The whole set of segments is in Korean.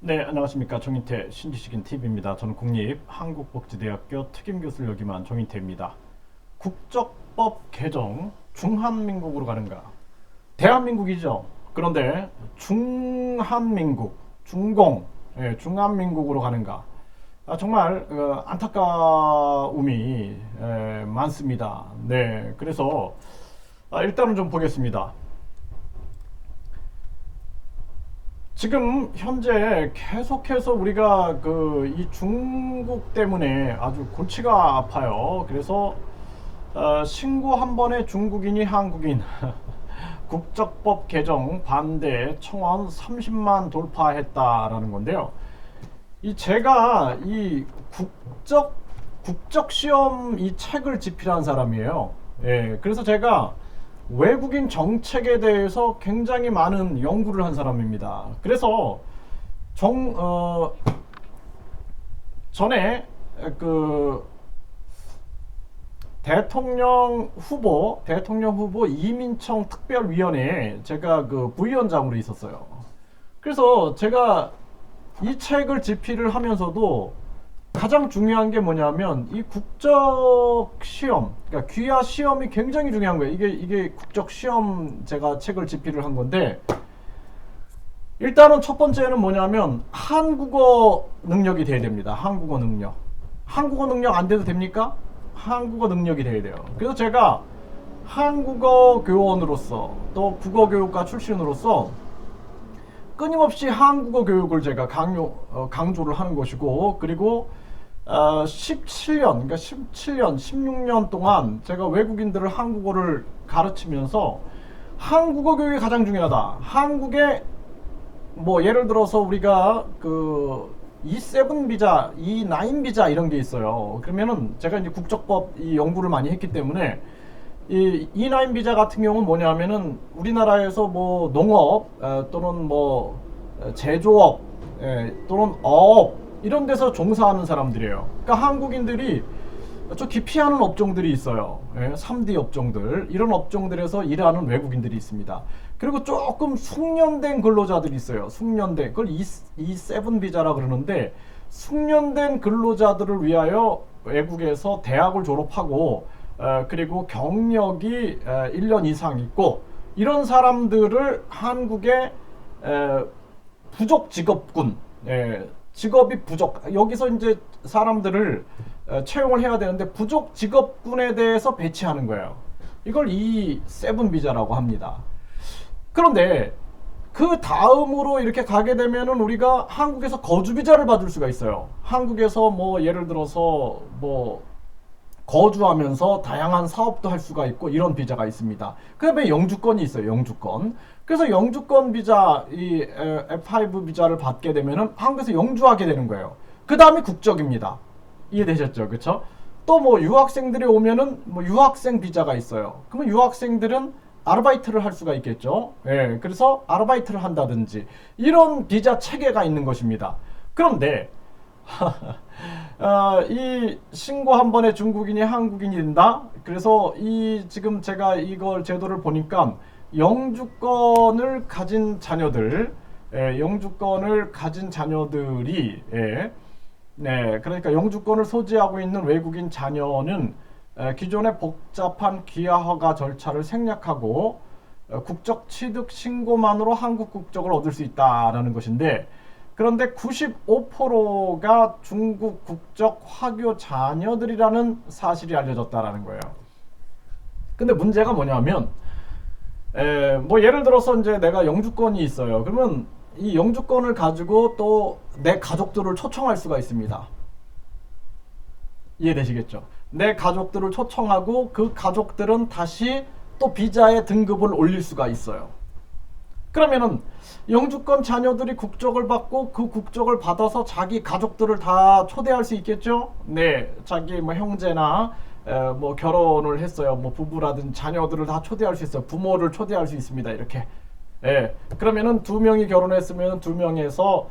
네, 안녕하십니까. 정인태 신지식인 TV입니다. 저는 국립한국복지대학교 특임교수를 역임한 정인태입니다. 국적법 개정, 중한민국으로 가는가? 대한민국이죠. 그런데 중한민국, 중공, 중한민국으로 가는가? 정말 안타까움이 많습니다. 네, 그래서 일단은 좀 보겠습니다. 지금 현재 계속해서 우리가 이 중국 때문에 아주 골치가 아파요. 그래서 신고 한 번에 중국인이 한국인 국적법 개정 반대 청원 30만 돌파했다라는 건데요. 이 제가 이 국적 시험 이 책을 집필한 사람이에요. 예, 그래서 제가 외국인 정책에 대해서 굉장히 많은 연구를 한 사람입니다. 그래서 정 전에 그 대통령 후보 이민청 특별위원회에 제가 그 부위원장으로 있었어요. 그래서 제가 이 책을 집필을 하면서도 가장 중요한 게 뭐냐면 이 국적 시험, 그러니까 귀화 시험이 굉장히 중요한 거예요. 이게 국적 시험 제가 책을 집필을 한 건데, 일단은 첫 번째는 뭐냐면 한국어 능력이 돼야 됩니다. 한국어 능력. 한국어 능력 안 돼도 됩니까? 한국어 능력이 돼야 돼요. 그래서 제가 한국어 교원으로서 또 국어교육과 출신으로서 끊임없이 한국어 교육을 제가 강조를 하는 것이고, 그리고 17년, 16년 동안 제가 외국인들을 한국어를 가르치면서 한국어 교육이 가장 중요하다. 한국에 뭐 예를 들어서 우리가 그 E7 비자, E9 비자 이런 게 있어요. 그러면은 제가 이제 국적법 이 연구를 많이 했기 때문에 이 E9 비자 같은 경우는 뭐냐면은 우리나라에서 뭐 농업 또는 뭐 제조업 또는 어업 이런 데서 종사하는 사람들이에요. 그러니까 한국인들이 좀 기피하는 업종들이 있어요. 3D 업종들, 이런 업종들에서 일하는 외국인들이 있습니다. 그리고 조금 숙련된 근로자들이 있어요. 숙련된, 그걸 E7 비자라 그러는데, 숙련된 근로자들을 위하여 외국에서 대학을 졸업하고 그리고 경력이 1년 이상 있고, 이런 사람들을 한국의 부족 직업군, 직업이 부족, 여기서 이제 사람들을 채용을 해야 되는데 부족 직업군에 대해서 배치하는 거예요. 이걸 이 세븐 비자라고 합니다. 그런데 그 다음으로 이렇게 가게 되면은 우리가 한국에서 거주 비자를 받을 수가 있어요. 한국에서 뭐 예를 들어서 뭐 거주하면서 다양한 사업도 할 수가 있고 이런 비자가 있습니다. 그 다음에 영주권이 있어요. 영주권. 그래서 영주권 비자, 이 F5 비자를 받게 되면은 한국에서 영주하게 되는 거예요. 그 다음에 국적입니다. 이해되셨죠? 그쵸? 또 뭐 유학생들이 오면은 뭐 유학생 비자가 있어요. 그러면 유학생들은 아르바이트를 할 수가 있겠죠. 예, 그래서 아르바이트를 한다든지 이런 비자 체계가 있는 것입니다. 그런데 이 신고 한 번에 중국인이 한국인이 된다. 그래서 이 지금 제가 이걸 제도를 보니까 영주권을 가진 자녀들, 영주권을 가진 자녀들이 네, 그러니까 영주권을 소지하고 있는 외국인 자녀는 기존의 복잡한 귀화 허가 절차를 생략하고 국적 취득 신고만으로 한국 국적을 얻을 수 있다라는 것인데, 그런데 95%가 중국 국적 화교 자녀들이라는 사실이 알려졌다라는 거예요. 근데 문제가 뭐냐면 뭐 예를 들어서 이제 내가 영주권이 있어요. 그러면 이 영주권을 가지고 또 내 가족들을 초청할 수가 있습니다. 이해되시겠죠? 내 가족들을 초청하고 그 가족들은 다시 또 비자의 등급을 올릴 수가 있어요. 그러면은 영주권 자녀들이 국적을 받고 그 국적을 받아서 자기 가족들을 다 초대할 수 있겠죠? 네, 자기 뭐 형제나 뭐 결혼을 했어요. 뭐 부부라든 자녀들을 다 초대할 수 있어요. 부모를 초대할 수 있습니다. 이렇게. 그러면은 두 명이 결혼했으면 두 명에서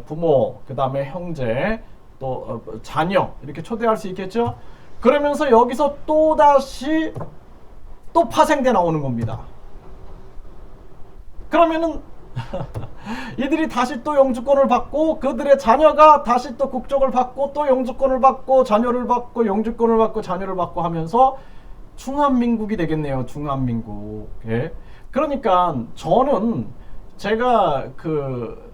부모, 그 다음에 형제, 또 자녀 이렇게 초대할 수 있겠죠? 그러면서 여기서 또 다시 또 파생돼 나오는 겁니다. 그러면은 이들이 다시 또 영주권을 받고 그들의 자녀가 다시 또 국적을 받고 또 영주권을 받고 자녀를 받고 영주권을 받고 자녀를 받고 하면서 중한민국이 되겠네요. 중한민국. 예. 그러니까 저는 제가 그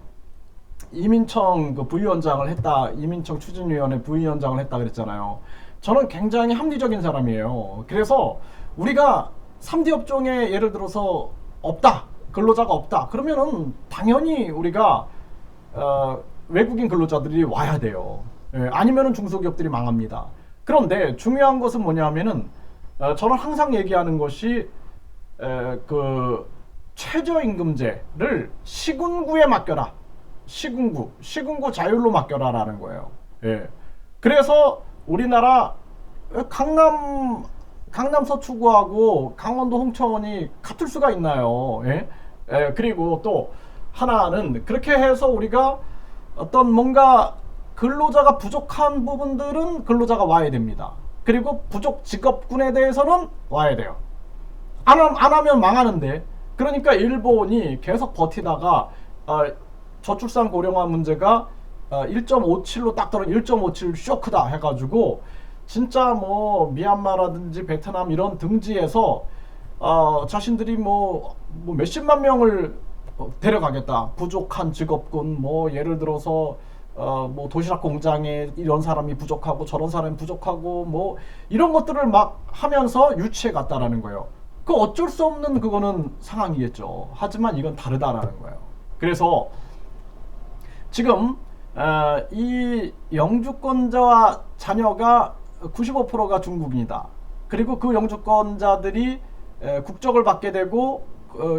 이민청 그 부위원장을 했다, 이민청 추진위원회 부위원장을 했다 그랬잖아요. 저는 굉장히 합리적인 사람이에요. 그래서 우리가 3D 업종에 예를 들어서 없다, 근로자가 없다 그러면은 당연히 우리가 외국인 근로자들이 와야 돼요. 예, 아니면은 중소기업들이 망합니다. 그런데 중요한 것은 뭐냐면은 저는 항상 얘기하는 것이 그 최저임금제를 시군구에 맡겨라. 시군구 자율로 맡겨라라는 거예요. 예. 그래서 우리나라 강남 서초구하고 강원도 홍천이 같을 수가 있나요? 예? 예, 그리고 또 하나는 그렇게 해서 우리가 어떤 뭔가 근로자가 부족한 부분들은 근로자가 와야 됩니다. 그리고 부족 직업군에 대해서는 와야 돼요. 안 하면 망하는데. 그러니까 일본이 계속 버티다가 저출산 고령화 문제가 1.57로 딱 떨어진 1.57 쇼크다 해가지고 진짜 뭐 미얀마라든지 베트남 이런 등지에서 자신들이 뭐 몇십만 명을 데려가겠다. 부족한 직업군 뭐 예를 들어서 뭐 도시락 공장에 이런 사람이 부족하고 저런 사람이 부족하고 뭐 이런 것들을 막 하면서 유치해 갔다라는 거예요. 그 어쩔 수 없는 그거는 상황이겠죠. 하지만 이건 다르다라는 거예요. 그래서 지금 이 영주권자와 자녀가 95%가 중국인이다. 그리고 그 영주권자들이 국적을 받게 되고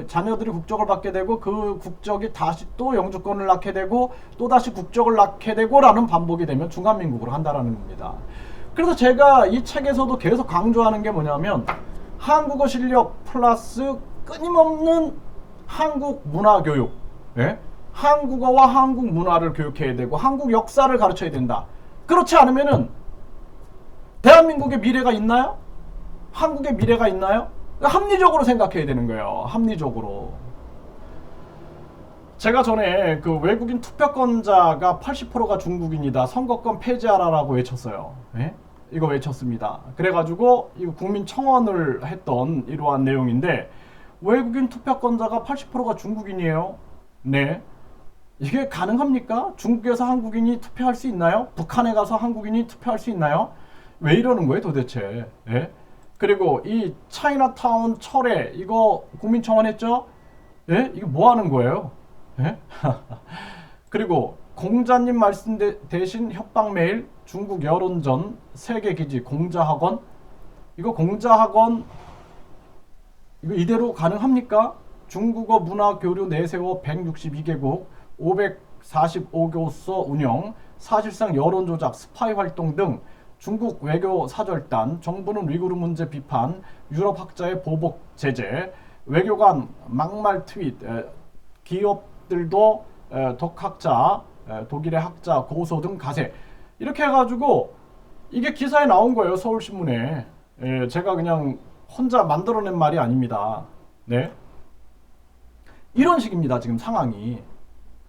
자녀들이 국적을 받게 되고 그 국적이 다시 또 영주권을 낳게 되고 또 다시 국적을 낳게 되고 라는 반복이 되면 중한민국으로 한다라는 겁니다. 그래서 제가 이 책에서도 계속 강조하는 게 뭐냐면 한국어 실력 플러스 끊임없는 한국 문화 교육. 예? 한국어와 한국 문화를 교육해야 되고 한국 역사를 가르쳐야 된다. 그렇지 않으면은 대한민국의 미래가 있나요? 한국의 미래가 있나요? 합리적으로 생각해야 되는 거예요. 합리적으로. 제가 전에 그 외국인 투표권자가 80%가 중국인이다. 선거권 폐지하라라고 외쳤어요. 예? 이거 외쳤습니다. 그래가지고 이거 국민청원을 했던 이러한 내용인데 외국인 투표권자가 80%가 중국인이에요. 네. 이게 가능합니까? 중국에서 한국인이 투표할 수 있나요? 북한에 가서 한국인이 투표할 수 있나요? 왜 이러는 거예요 도대체? 예? 그리고 이 차이나타운 철회 이거 국민청원 했죠? 예? 이거 뭐 하는 거예요? 예? 그리고 공자님 말씀 대신 협박 메일 중국 여론전 세계기지 공자학원 이거 공자학원 이거 이대로 가능합니까? 중국어 문화 교류 내세워 162개국 545교서 운영 사실상 여론 조작 스파이 활동 등 중국 외교 사절단 정부는 위구르 문제 비판 유럽 학자의 보복 제재 외교관 막말 트윗 기업들도 독학자 독일의 학자 고소 등 가세 이렇게 해가지고 이게 기사에 나온 거예요. 서울신문에. 예, 제가 그냥 혼자 만들어낸 말이 아닙니다. 네, 이런 식입니다. 지금 상황이.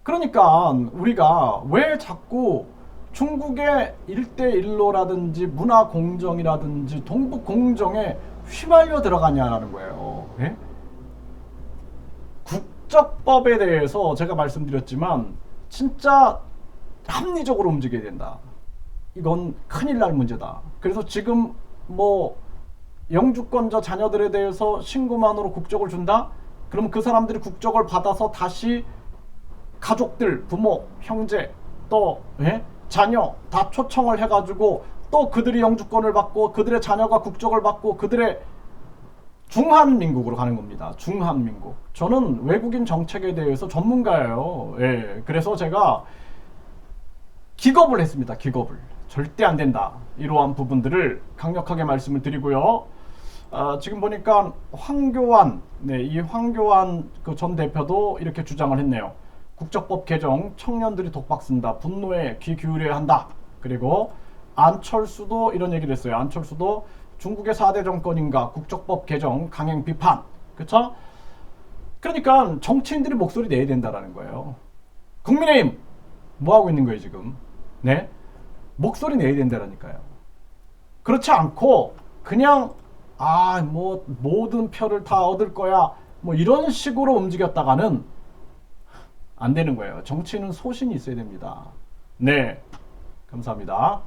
그러니까 우리가 왜 자꾸 중국의 일대일로라든지 문화공정이라든지 동북공정에 휘말려 들어가냐는 거예요. 예? 국적법에 대해서 제가 말씀드렸지만 진짜 합리적으로 움직여야 된다. 이건 큰일 날 문제다. 그래서 지금 뭐 영주권자 자녀들에 대해서 신고만으로 국적을 준다? 그럼 그 사람들이 국적을 받아서 다시 가족들, 부모, 형제, 또 자녀 다 초청을 해가지고 또 그들이 영주권을 받고 그들의 자녀가 국적을 받고 그들의 중한민국으로 가는 겁니다. 중한민국. 저는 외국인 정책에 대해서 전문가예요. 예, 그래서 제가 기겁을 했습니다. 기겁을. 절대 안 된다. 이러한 부분들을 강력하게 말씀을 드리고요. 지금 보니까 황교안, 이 황교안 그 전 대표도 이렇게 주장을 했네요. 국적법 개정 청년들이 독박 쓴다. 분노에 귀 기울여야 한다. 그리고 안철수도 이런 얘기를 했어요. 안철수도 중국의 4대 정권인가 국적법 개정 강행 비판. 그쵸? 그러니까 정치인들이 목소리 내야 된다라는 거예요. 국민의힘 뭐 하고 있는 거예요 지금? 네, 목소리 내야 된다라니까요. 그렇지 않고 그냥 뭐 모든 표를 다 얻을 거야 뭐 이런 식으로 움직였다가는 안 되는 거예요. 정치인은 소신이 있어야 됩니다. 네, 감사합니다.